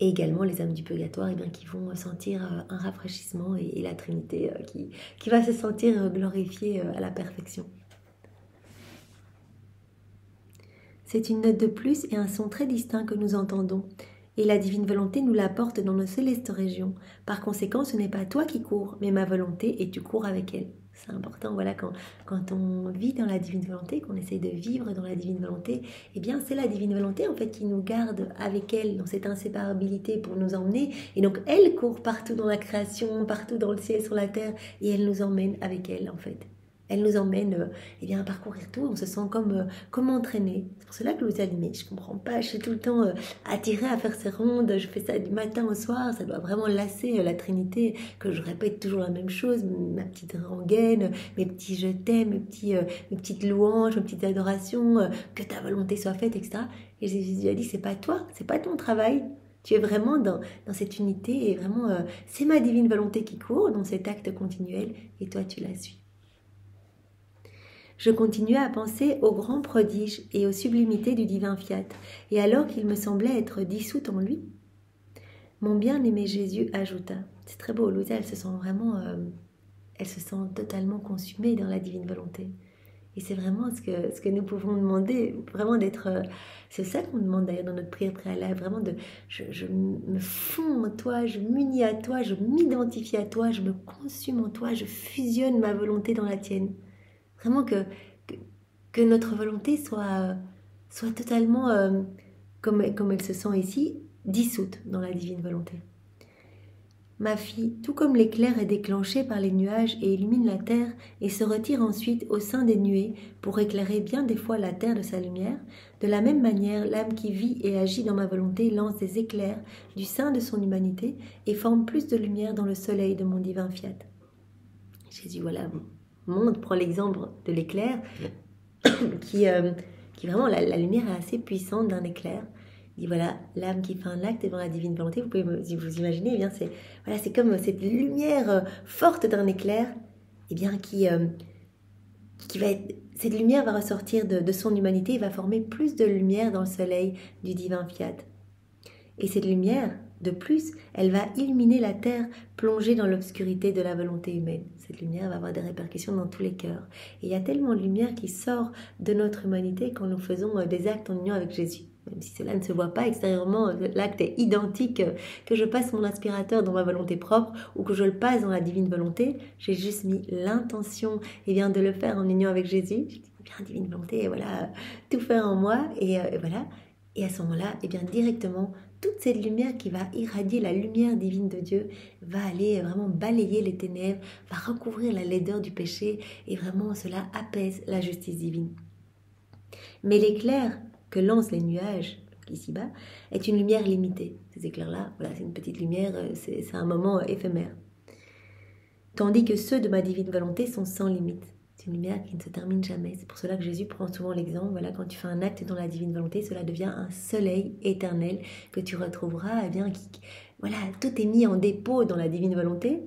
Et également les âmes du purgatoire qui vont sentir un rafraîchissement et la Trinité qui va se sentir glorifiée à la perfection. C'est une note de plus et un son très distinct que nous entendons. et la divine volonté nous l'apporte dans nos célestes régions. Par conséquent, ce n'est pas toi qui cours, mais ma volonté, et tu cours avec elle. C'est important, voilà, quand on vit dans la divine volonté, qu'on essaie de vivre dans la divine volonté, eh bien c'est la divine volonté en fait qui nous garde avec elle dans cette inséparabilité pour nous emmener. Et donc elle court partout dans la création, partout dans le ciel, sur la terre, et elle nous emmène avec elle en fait. Elle nous emmène eh bien, à parcourir tout, on se sent comme entraîné. C'est pour cela que Louisa dit, mais je ne comprends pas, je suis tout le temps attirée à faire ces rondes, je fais ça du matin au soir, ça doit vraiment lasser la Trinité, que je répète toujours la même chose, ma petite rengaine, mes petits je t'aime, mes petites louanges, mes petites adorations, que ta volonté soit faite, etc. Et Jésus a dit, c'est pas toi, c'est pas ton travail. Tu es vraiment dans cette unité et vraiment, c'est ma divine volonté qui court dans cet acte continuel et toi tu la suis. Je continuais à penser aux grands prodiges et aux sublimités du divin fiat, et alors qu'il me semblait être dissoute en lui, mon bien-aimé Jésus ajouta, c'est très beau, Louisa, elle se sent vraiment, elle se sent totalement consumée dans la divine volonté. Et c'est vraiment ce que nous pouvons demander, vraiment d'être, c'est ça qu'on demande d'ailleurs dans notre prière préalable, vraiment je me fonds en toi, je m'unis à toi, je m'identifie à toi, je me consume en toi, je fusionne ma volonté dans la tienne. Vraiment que notre volonté soit totalement, comme elle se sent ici, dissoute dans la divine volonté. Ma fille, tout comme l'éclair est déclenché par les nuages et illumine la terre et se retire ensuite au sein des nuées pour éclairer bien des fois la terre de sa lumière, de la même manière, l'âme qui vit et agit dans ma volonté lance des éclairs du sein de son humanité et forme plus de lumière dans le soleil de mon divin fiat. Jésus, voilà, prend l'exemple de l'éclair, qui vraiment, la lumière est assez puissante d'un éclair. Il dit voilà, l'âme qui fait un acte devant la divine volonté, vous pouvez vous imaginer, eh bien c'est comme cette lumière forte d'un éclair, eh bien qui va être, cette lumière va ressortir de son humanité et va former plus de lumière dans le soleil du divin fiat. Et cette lumière, de plus, elle va illuminer la terre plongée dans l'obscurité de la volonté humaine. Cette lumière va avoir des répercussions dans tous les cœurs. Et il y a tellement de lumière qui sort de notre humanité quand nous faisons des actes en union avec Jésus. Même si cela ne se voit pas extérieurement, l'acte est identique, que je passe mon aspirateur dans ma volonté propre ou que je le passe dans la divine volonté, j'ai juste mis l'intention de le faire en union avec Jésus. J'ai dit, bien, divine volonté, voilà, tout faire en moi, et voilà. Et à ce moment-là, directement, toute cette lumière qui va irradier la lumière divine de Dieu va aller vraiment balayer les ténèbres, va recouvrir la laideur du péché et vraiment cela apaise la justice divine. Mais l'éclair que lancent les nuages ici-bas est une lumière limitée. Ces éclairs-là, voilà, c'est une petite lumière, c'est un moment éphémère. Tandis que ceux de ma divine volonté sont sans limite. C'est une lumière qui ne se termine jamais. C'est pour cela que Jésus prend souvent l'exemple. Voilà, quand tu fais un acte dans la divine volonté, cela devient un soleil éternel que tu retrouveras. Voilà, tout est mis en dépôt dans la divine volonté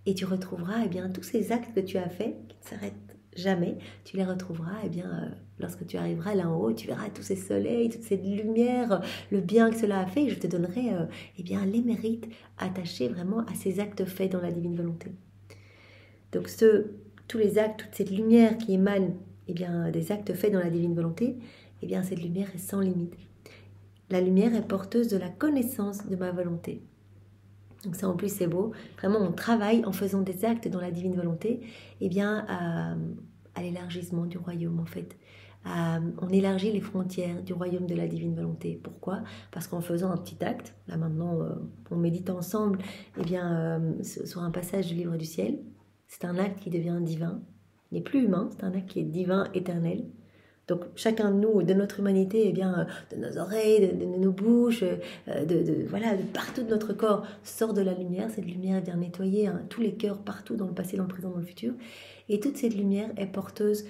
et tu retrouveras tous ces actes que tu as faits qui ne s'arrêtent jamais. Tu les retrouveras lorsque tu arriveras là en haut. Tu verras tous ces soleils, toute cette lumière, le bien que cela a fait. Et je te donnerai les mérites attachés vraiment à ces actes faits dans la divine volonté. Donc tous les actes, toute cette lumière qui émane des actes faits dans la divine volonté, cette lumière est sans limite. La lumière est porteuse de la connaissance de ma volonté. Donc ça en plus c'est beau. Vraiment on travaille en faisant des actes dans la divine volonté, à l'élargissement du royaume en fait. On élargit les frontières du royaume de la divine volonté. Pourquoi ? Parce qu'en faisant un petit acte, là maintenant on médite ensemble sur un passage du livre du ciel. C'est un acte qui devient divin, il n'est plus humain, c'est un acte qui est divin, éternel. Donc chacun de nous, de notre humanité, de nos oreilles, de nos bouches, de partout de notre corps, sort de la lumière. Cette lumière vient nettoyer tous les cœurs partout, dans le passé, dans le présent, dans le futur. Et toute cette lumière est porteuse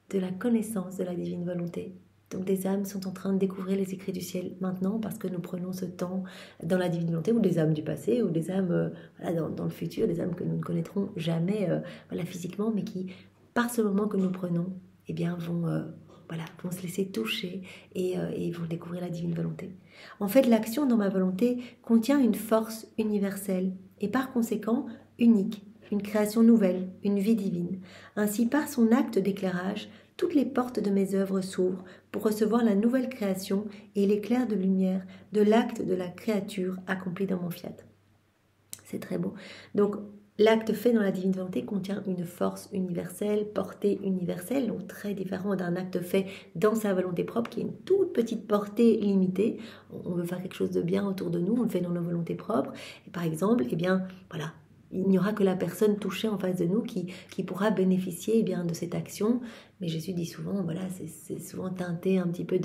de la connaissance de la divine volonté. Donc des âmes sont en train de découvrir les écrits du ciel maintenant parce que nous prenons ce temps dans la divine volonté, ou des âmes du passé, ou des âmes dans le futur, des âmes que nous ne connaîtrons jamais physiquement, mais qui, par ce moment que nous prenons, vont se laisser toucher et vont découvrir la divine volonté. En fait, l'action dans ma volonté contient une force universelle et par conséquent unique, une création nouvelle, une vie divine. Ainsi, par son acte d'éclairage, toutes les portes de mes œuvres s'ouvrent pour recevoir la nouvelle création et l'éclair de lumière de l'acte de la créature accompli dans mon fiat. C'est très beau. Donc, l'acte fait dans la divine volonté contient une force universelle, portée universelle, donc très différent d'un acte fait dans sa volonté propre, qui est une toute petite portée limitée. On veut faire quelque chose de bien autour de nous, on le fait dans nos volontés propres. Et par exemple, eh bien, voilà, il n'y aura que la personne touchée en face de nous qui pourra bénéficier eh bien, de cette action. Mais Jésus dit souvent, voilà, c'est souvent teinté un petit peu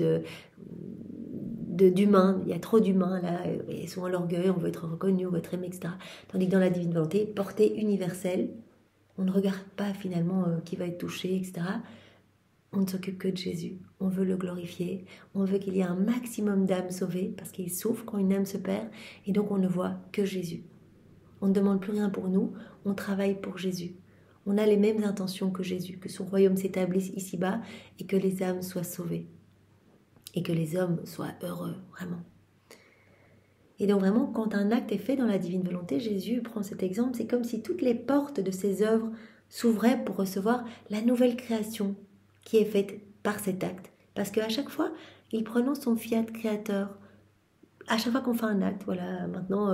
d'humain. Il y a trop d'humain là, et souvent l'orgueil, on veut être reconnu, on veut être aimé, etc. Tandis que dans la divine volonté, portée universelle, on ne regarde pas finalement qui va être touché, etc. On ne s'occupe que de Jésus. On veut le glorifier. On veut qu'il y ait un maximum d'âmes sauvées parce qu'il souffre quand une âme se perd. Et donc on ne voit que Jésus. On ne demande plus rien pour nous, on travaille pour Jésus. On a les mêmes intentions que Jésus, que son royaume s'établisse ici-bas et que les âmes soient sauvées. Et que les hommes soient heureux, vraiment. Et donc vraiment, quand un acte est fait dans la divine volonté, Jésus prend cet exemple, c'est comme si toutes les portes de ses œuvres s'ouvraient pour recevoir la nouvelle création qui est faite par cet acte. Parce qu'à chaque fois, il prononce son fiat créateur. À chaque fois qu'on fait un acte, voilà, maintenant,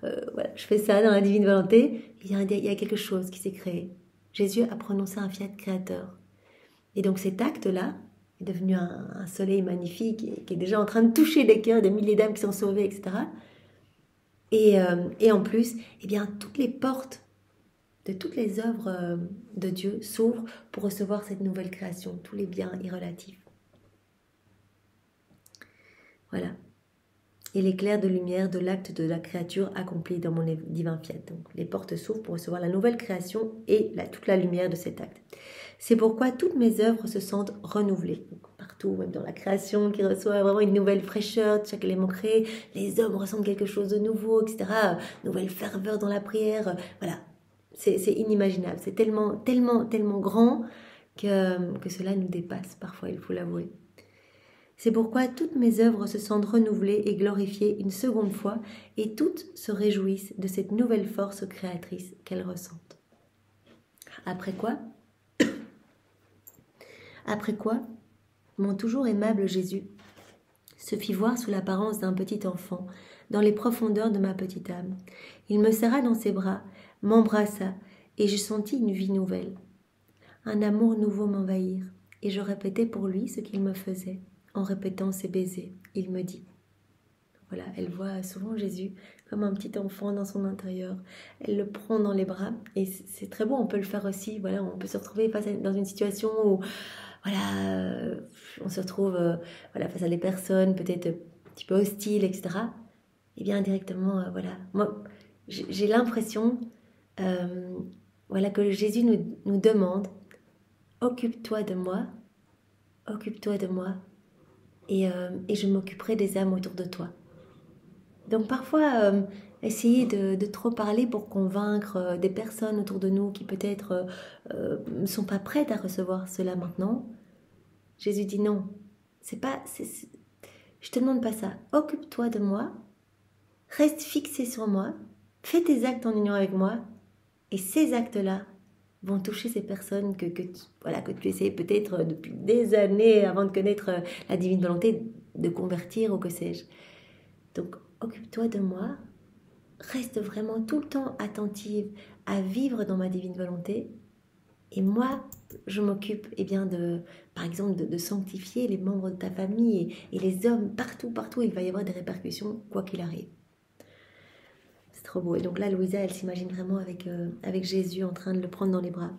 voilà, je fais ça dans la divine volonté, il y a quelque chose qui s'est créé. Jésus a prononcé un fiat créateur. Et donc cet acte-là est devenu un soleil magnifique qui est déjà en train de toucher les cœurs des milliers d'âmes qui sont sauvées, etc. Et en plus, eh bien, toutes les portes de toutes les œuvres de Dieu s'ouvrent pour recevoir cette nouvelle création, tous les biens irrelatifs. Voilà. Et l'éclair de lumière de l'acte de la créature accompli dans mon divin fiat. Donc les portes s'ouvrent pour recevoir la nouvelle création et toute la lumière de cet acte. C'est pourquoi toutes mes œuvres se sentent renouvelées. Donc, partout, même dans la création, qui reçoit vraiment une nouvelle fraîcheur de chaque élément créé, les hommes ressentent quelque chose de nouveau, etc. Nouvelle ferveur dans la prière. Voilà, c'est inimaginable. C'est tellement, tellement, tellement grand que cela nous dépasse parfois, il faut l'avouer. C'est pourquoi toutes mes œuvres se sentent renouvelées et glorifiées une seconde fois, et toutes se réjouissent de cette nouvelle force créatrice qu'elles ressentent. Après quoi, mon toujours aimable Jésus se fit voir sous l'apparence d'un petit enfant, dans les profondeurs de ma petite âme. Il me serra dans ses bras, m'embrassa, et je sentis une vie nouvelle. Un amour nouveau m'envahir, et je répétais pour lui ce qu'il me faisait. En répétant ses baisers, il me dit. Voilà, elle voit souvent Jésus comme un petit enfant dans son intérieur. Elle le prend dans les bras et c'est très beau, on peut le faire aussi. Voilà, on peut se retrouver dans une situation où voilà, on se retrouve voilà, face à des personnes peut-être un petit peu hostiles, etc. Et bien indirectement, voilà. Moi, j'ai l'impression voilà, que Jésus nous demande « Occupe-toi de moi, occupe-toi de moi. » Et je m'occuperai des âmes autour de toi. Donc parfois, essayer de trop parler pour convaincre des personnes autour de nous qui peut-être ne sont pas prêtes à recevoir cela maintenant. Jésus dit non, je te demande pas ça. Occupe-toi de moi, reste fixé sur moi, fais tes actes en union avec moi, et ces actes-là vont toucher ces personnes que tu essaies peut-être depuis des années avant de connaître la divine volonté de convertir ou que sais-je. Donc, occupe-toi de moi, reste vraiment tout le temps attentive à vivre dans ma divine volonté et moi, je m'occupe par exemple de sanctifier les membres de ta famille et les hommes partout, il va y avoir des répercussions quoi qu'il arrive. C'est trop beau. Et donc là, Louisa, elle s'imagine vraiment avec Jésus en train de le prendre dans les bras.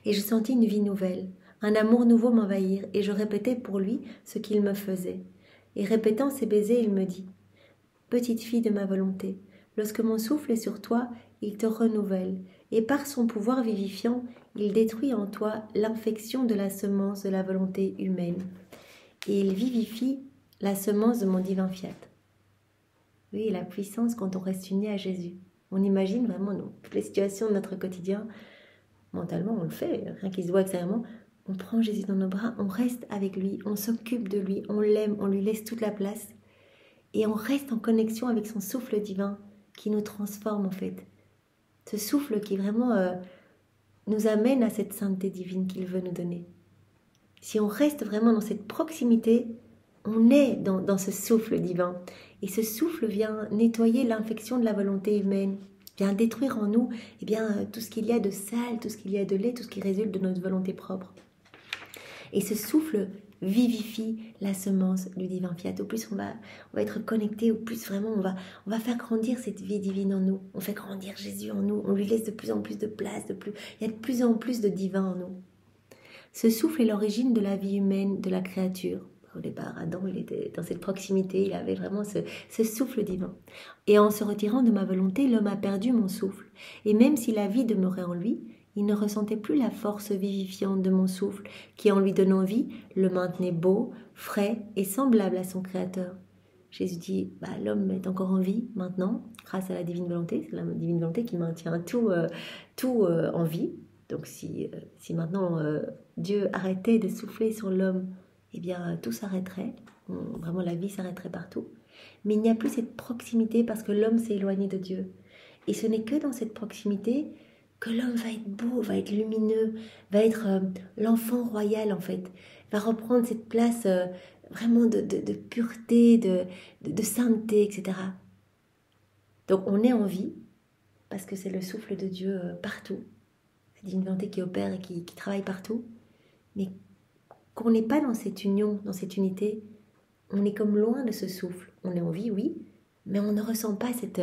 Et je sentis une vie nouvelle, un amour nouveau m'envahir, et je répétais pour lui ce qu'il me faisait. Et répétant ses baisers, il me dit « Petite fille de ma volonté, lorsque mon souffle est sur toi, il te renouvelle, et par son pouvoir vivifiant, il détruit en toi l'infection de la semence de la volonté humaine, et il vivifie la semence de mon divin fiat. » Oui, la puissance quand on reste uni à Jésus. On imagine vraiment toutes les situations de notre quotidien. Mentalement, on le fait, rien qui se voit extérieurement. On prend Jésus dans nos bras, on reste avec lui, on s'occupe de lui, on l'aime, on lui laisse toute la place. Et on reste en connexion avec son souffle divin qui nous transforme en fait. Ce souffle qui vraiment nous amène à cette sainteté divine qu'il veut nous donner. Si on reste vraiment dans cette proximité, on est dans ce souffle divin. Et ce souffle vient nettoyer l'infection de la volonté humaine, vient détruire en nous tout ce qu'il y a de sale, tout ce qu'il y a de laid, tout ce qui résulte de notre volonté propre. Et ce souffle vivifie la semence du divin fiat. Au plus on va être connecté, au plus vraiment on va faire grandir cette vie divine en nous. On fait grandir Jésus en nous, on lui laisse de plus en plus de place, il y a de plus en plus de divin en nous. Ce souffle est l'origine de la vie humaine, de la créature. Au départ, Adam, il était dans cette proximité, il avait vraiment ce souffle divin. Et en se retirant de ma volonté, l'homme a perdu mon souffle. Et même si la vie demeurait en lui, il ne ressentait plus la force vivifiante de mon souffle, qui en lui donnant vie, le maintenait beau, frais et semblable à son Créateur. Jésus dit, l'homme est encore en vie maintenant, grâce à la divine volonté. C'est la divine volonté qui maintient tout en vie. Donc si maintenant Dieu arrêtait de souffler sur l'homme, tout s'arrêterait, vraiment la vie s'arrêterait partout. Mais il n'y a plus cette proximité parce que l'homme s'est éloigné de Dieu. Et ce n'est que dans cette proximité que l'homme va être beau, va être lumineux, va être l'enfant royal en fait, va reprendre cette place vraiment de pureté, de sainteté, etc. Donc on est en vie parce que c'est le souffle de Dieu partout. C'est une volonté qui opère et qui travaille partout, mais qu'on n'est pas dans cette union, dans cette unité, on est comme loin de ce souffle. On est en vie, oui, mais on ne ressent pas cette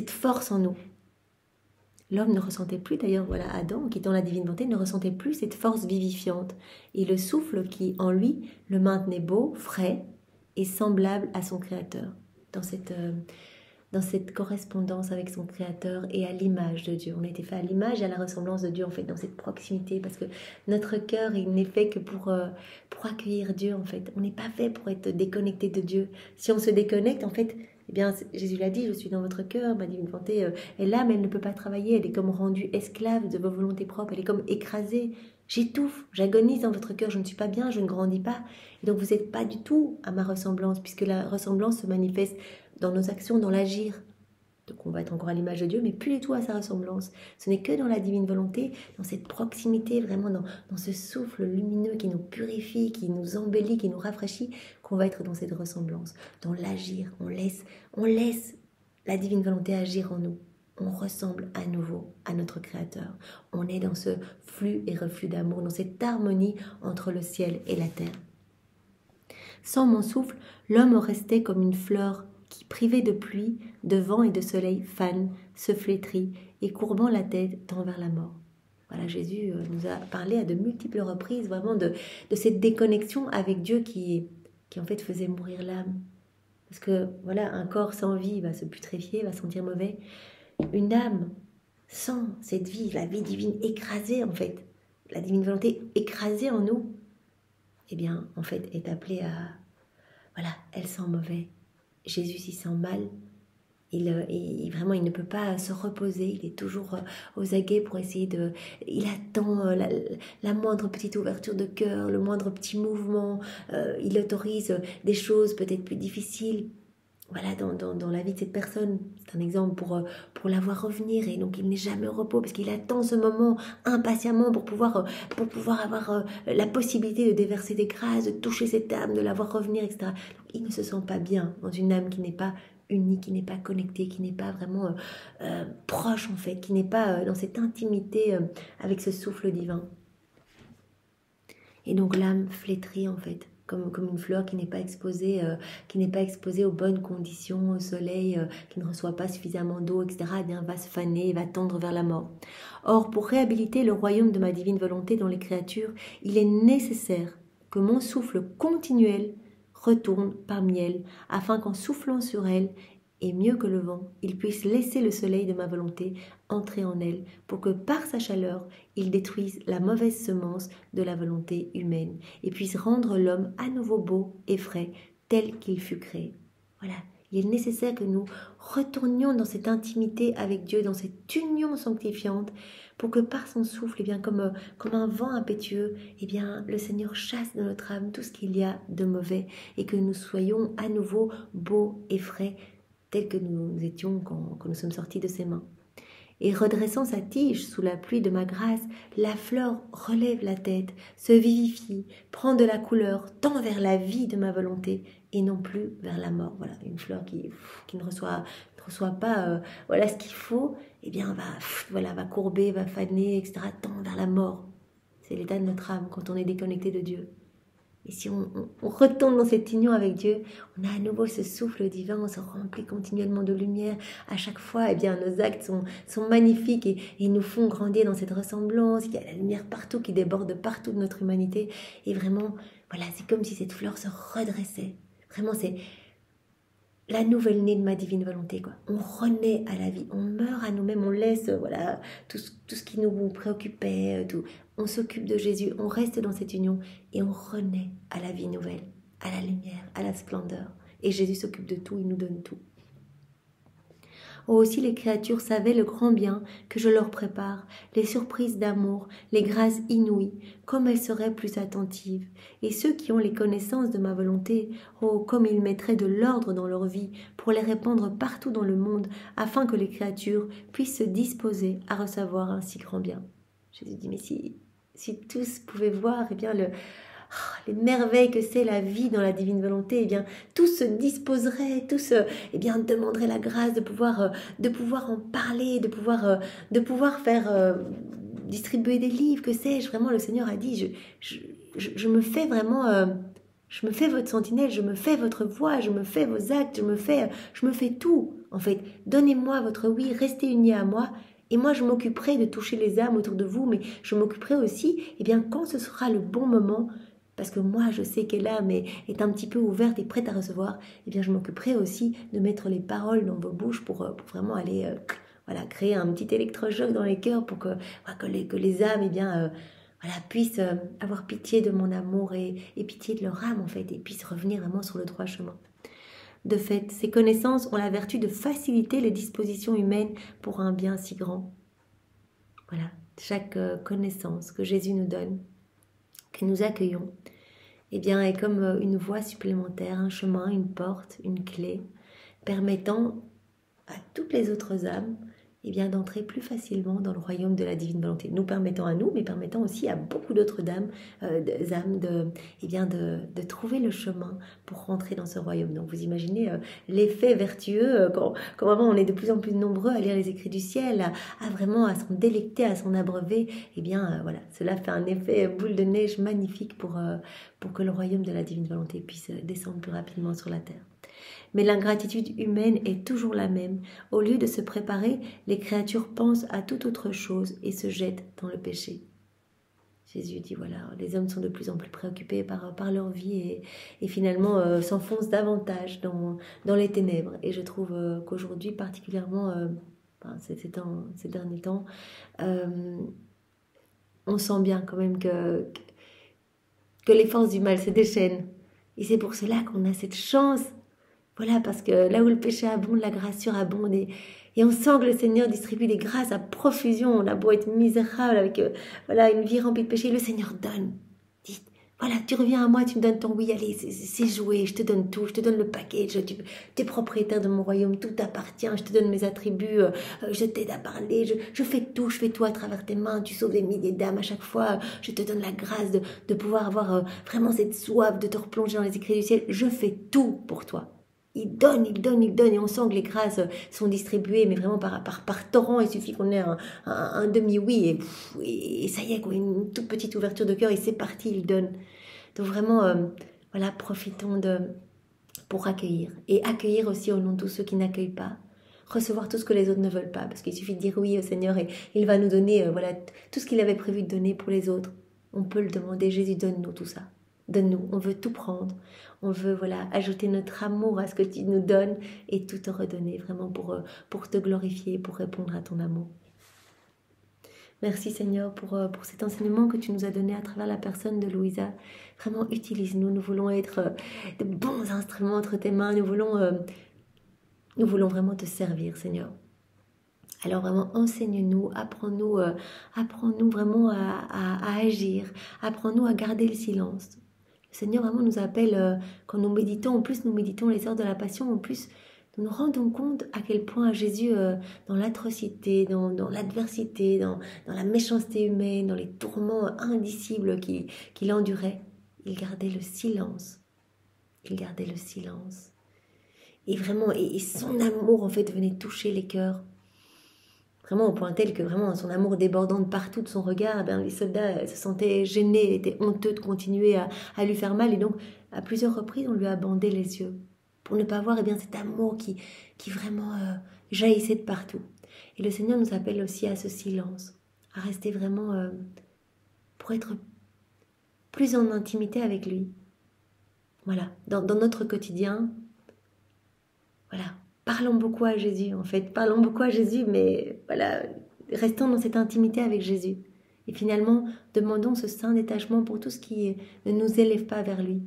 force en nous. L'homme ne ressentait plus, d'ailleurs, Adam, quittant la divine volonté, ne ressentait plus cette force vivifiante. Et le souffle qui, en lui, le maintenait beau, frais et semblable à son Créateur, dans cette correspondance avec son Créateur et à l'image de Dieu. On a été fait à l'image et à la ressemblance de Dieu, en fait, dans cette proximité, parce que notre cœur, il n'est fait que pour accueillir Dieu, en fait. On n'est pas fait pour être déconnecté de Dieu. Si on se déconnecte, en fait, Jésus l'a dit, je suis dans votre cœur, ma divine volonté est là, mais elle ne peut pas travailler, elle est comme rendue esclave de vos volontés propres, elle est comme écrasée. J'étouffe, j'agonise dans votre cœur, je ne suis pas bien, je ne grandis pas. Et donc vous n'êtes pas du tout à ma ressemblance, puisque la ressemblance se manifeste dans nos actions, dans l'agir. Donc on va être encore à l'image de Dieu, mais plus du tout à sa ressemblance. Ce n'est que dans la divine volonté, dans cette proximité, vraiment dans ce souffle lumineux qui nous purifie, qui nous embellit, qui nous rafraîchit, qu'on va être dans cette ressemblance, dans l'agir. On laisse la divine volonté agir en nous. On ressemble à nouveau à notre Créateur. On est dans ce flux et reflux d'amour, dans cette harmonie entre le ciel et la terre. Sans mon souffle, l'homme restait comme une fleur qui, privée de pluie, de vent et de soleil, fane, se flétrit et courbant la tête tend vers la mort. Voilà, Jésus nous a parlé à de multiples reprises vraiment de cette déconnexion avec Dieu qui en fait faisait mourir l'âme. Parce que un corps sans vie va se putréfier, va sentir mauvais. Une âme sans cette vie, la vie divine écrasée en fait, la divine volonté écrasée en nous, en fait est appelée à... elle sent mauvais. Jésus s'y sent mal, il ne peut pas se reposer, il est toujours aux aguets pour essayer il attend la moindre petite ouverture de cœur, le moindre petit mouvement, il autorise des choses peut-être plus difficiles, dans la vie de cette personne. C'est un exemple pour la voir revenir, et donc il n'est jamais au repos, parce qu'il attend ce moment impatiemment pour pouvoir avoir la possibilité de déverser des grâces, de toucher cette âme, de la voir revenir, etc. Donc, il ne se sent pas bien dans une âme qui n'est pas unie, qui n'est pas connectée, qui n'est pas vraiment proche en fait, qui n'est pas dans cette intimité avec ce souffle divin. Et donc l'âme flétrit en fait, comme une fleur qui n'est pas exposée aux bonnes conditions, au soleil, qui ne reçoit pas suffisamment d'eau, etc., va se faner, va tendre vers la mort. Or, pour réhabiliter le royaume de ma divine volonté dans les créatures, il est nécessaire que mon souffle continuel retourne parmi elles, afin qu'en soufflant sur elles, et mieux que le vent, il puisse laisser le soleil de ma volonté entrer en elle, pour que par sa chaleur, il détruise la mauvaise semence de la volonté humaine, et puisse rendre l'homme à nouveau beau et frais, tel qu'il fut créé. Voilà, il est nécessaire que nous retournions dans cette intimité avec Dieu, dans cette union sanctifiante, pour que par son souffle, comme un vent impétueux, le Seigneur chasse de notre âme tout ce qu'il y a de mauvais, et que nous soyons à nouveau beaux et frais, tels que nous étions quand nous sommes sortis de ses mains. Et redressant sa tige sous la pluie de ma grâce, la fleur relève la tête, se vivifie, prend de la couleur, tend vers la vie de ma volonté et non plus vers la mort. Voilà, une fleur qui ne reçoit pas voilà ce qu'il faut, eh bien va courber, va faner, etc., tend vers la mort. C'est l'état de notre âme quand on est déconnecté de Dieu. Et si on retourne dans cette union avec Dieu, on a à nouveau ce souffle divin, on se remplit continuellement de lumière. À chaque fois, eh bien, nos actes sont magnifiques et ils nous font grandir dans cette ressemblance. Il y a la lumière partout qui déborde partout de notre humanité. Et vraiment, voilà, c'est comme si cette fleur se redressait. Vraiment, c'est la nouvelle née de ma divine volonté, quoi. On renaît à la vie, on meurt à nous-mêmes, on laisse voilà tout ce qui nous préoccupait, tout. On s'occupe de Jésus, on reste dans cette union et on renaît à la vie nouvelle, à la lumière, à la splendeur. Et Jésus s'occupe de tout, il nous donne tout. Oh, aussi les créatures savaient le grand bien que je leur prépare, les surprises d'amour, les grâces inouïes, comme elles seraient plus attentives. Et ceux qui ont les connaissances de ma volonté, oh, comme ils mettraient de l'ordre dans leur vie pour les répandre partout dans le monde, afin que les créatures puissent se disposer à recevoir un si grand bien. Jésus dit, mais si tous pouvaient voir, eh bien les merveilles que c'est la vie dans la divine volonté, eh bien, tous se disposeraient, tous eh bien, demanderaient la grâce de pouvoir en parler, de pouvoir faire distribuer des livres, que sais-je. Vraiment, le Seigneur a dit, je me fais vraiment, je me fais votre sentinelle, je me fais votre voix, je me fais vos actes, je me fais tout. En fait, donnez-moi votre oui, restez unis à moi. Et moi, je m'occuperai de toucher les âmes autour de vous, mais je m'occuperai aussi, eh bien, quand ce sera le bon moment, parce que moi, je sais que l'âme est un petit peu ouverte et prête à recevoir, eh bien, je m'occuperai aussi de mettre les paroles dans vos bouches pour vraiment aller voilà, créer un petit électrochoc dans les cœurs pour que les âmes eh bien, voilà, puissent avoir pitié de mon amour et pitié de leur âme, en fait, et puissent revenir vraiment sur le droit chemin. De fait, ces connaissances ont la vertu de faciliter les dispositions humaines pour un bien si grand. Voilà, chaque connaissance que Jésus nous donne, que nous accueillons, eh bien, est comme une voie supplémentaire, un chemin, une porte, une clé, permettant à toutes les autres âmes eh bien, d'entrer plus facilement dans le royaume de la divine volonté. Nous permettant à nous, mais permettant aussi à beaucoup d'autres âmes de trouver le chemin pour rentrer dans ce royaume. Donc vous imaginez l'effet vertueux quand vraiment on est de plus en plus nombreux à lire les écrits du ciel, à vraiment à s'en délecter, à s'en abreuver. Eh bien voilà, cela fait un effet boule de neige magnifique pour que le royaume de la divine volonté puisse descendre plus rapidement sur la terre. Mais l'ingratitude humaine est toujours la même. Au lieu de se préparer, les créatures pensent à toute autre chose et se jettent dans le péché. Jésus dit, voilà, les hommes sont de plus en plus préoccupés par leur vie et finalement s'enfoncent davantage dans les ténèbres. Et je trouve qu'aujourd'hui, particulièrement ces derniers temps, on sent bien quand même que les forces du mal se déchaînent. Et c'est pour cela qu'on a cette chance. Voilà, parce que là où le péché abonde, la grâce surabonde. Et on sent que le Seigneur distribue des grâces à profusion. On a beau être misérable avec une vie remplie de péché, le Seigneur donne. Dit, voilà, tu reviens à moi, tu me donnes ton oui, allez, c'est joué, je te donne tout, je te donne le package, tu es propriétaire de mon royaume, tout t'appartient, je te donne mes attributs, je t'aide à parler, je fais tout à travers tes mains, tu sauves des milliers d'âmes à chaque fois, je te donne la grâce de pouvoir avoir vraiment cette soif de te replonger dans les écrits du ciel, je fais tout pour toi. Il donne, et on sent que les grâces sont distribuées, mais vraiment par torrent. Il suffit qu'on ait un demi-oui, et ça y est, quoi, une toute petite ouverture de cœur, et c'est parti, il donne. Donc vraiment, voilà, profitons pour accueillir, et accueillir aussi au nom de tous ceux qui n'accueillent pas, recevoir tout ce que les autres ne veulent pas, parce qu'il suffit de dire oui au Seigneur, et il va nous donner voilà, tout ce qu'il avait prévu de donner pour les autres. On peut le demander, Jésus, donne-nous tout ça. Donne-nous, on veut tout prendre, on veut voilà ajouter notre amour à ce que tu nous donnes et tout te redonner vraiment pour te glorifier, pour répondre à ton amour. Merci Seigneur pour cet enseignement que tu nous as donné à travers la personne de Louisa. Vraiment utilise-nous, nous voulons être de bons instruments entre tes mains, nous voulons vraiment te servir Seigneur. Alors vraiment, enseigne-nous, apprends-nous vraiment à agir, apprends-nous à garder le silence. Le Seigneur vraiment nous appelle, quand nous méditons, en plus nous méditons les heures de la passion, en plus nous nous rendons compte à quel point Jésus, dans l'atrocité, dans l'adversité, dans la méchanceté humaine, dans les tourments indicibles qu'il endurait, il gardait le silence. Il gardait le silence. Et vraiment, et son amour, en fait, venait toucher les cœurs. Vraiment au point tel que vraiment son amour débordant de partout de son regard, les soldats se sentaient gênés, étaient honteux de continuer à lui faire mal. Et donc, à plusieurs reprises, on lui a bandé les yeux pour ne pas voir cet amour qui vraiment jaillissait de partout. Et le Seigneur nous appelle aussi à ce silence, à rester vraiment pour être plus en intimité avec lui. Voilà, dans notre quotidien, voilà, parlons beaucoup à Jésus en fait, parlons beaucoup à Jésus, mais voilà, restons dans cette intimité avec Jésus. Et finalement, demandons ce saint détachement pour tout ce qui ne nous élève pas vers lui,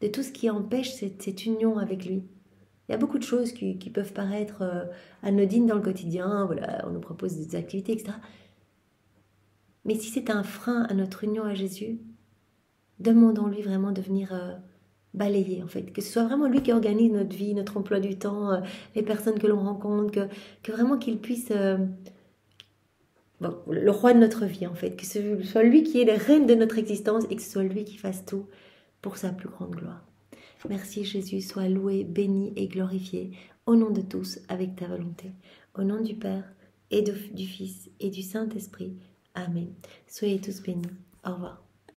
de tout ce qui empêche cette union avec lui. Il y a beaucoup de choses qui peuvent paraître anodines dans le quotidien, voilà, on nous propose des activités, etc. Mais si c'est un frein à notre union à Jésus, demandons-lui vraiment de venir balayer en fait, que ce soit vraiment lui qui organise notre vie, notre emploi du temps, les personnes que l'on rencontre, que vraiment qu'il puisse, le roi de notre vie en fait, que ce soit lui qui est le reine de notre existence et que ce soit lui qui fasse tout pour sa plus grande gloire. Merci Jésus, sois loué, béni et glorifié au nom de tous avec ta volonté. Au nom du Père et du Fils et du Saint-Esprit. Amen. Soyez tous bénis. Au revoir.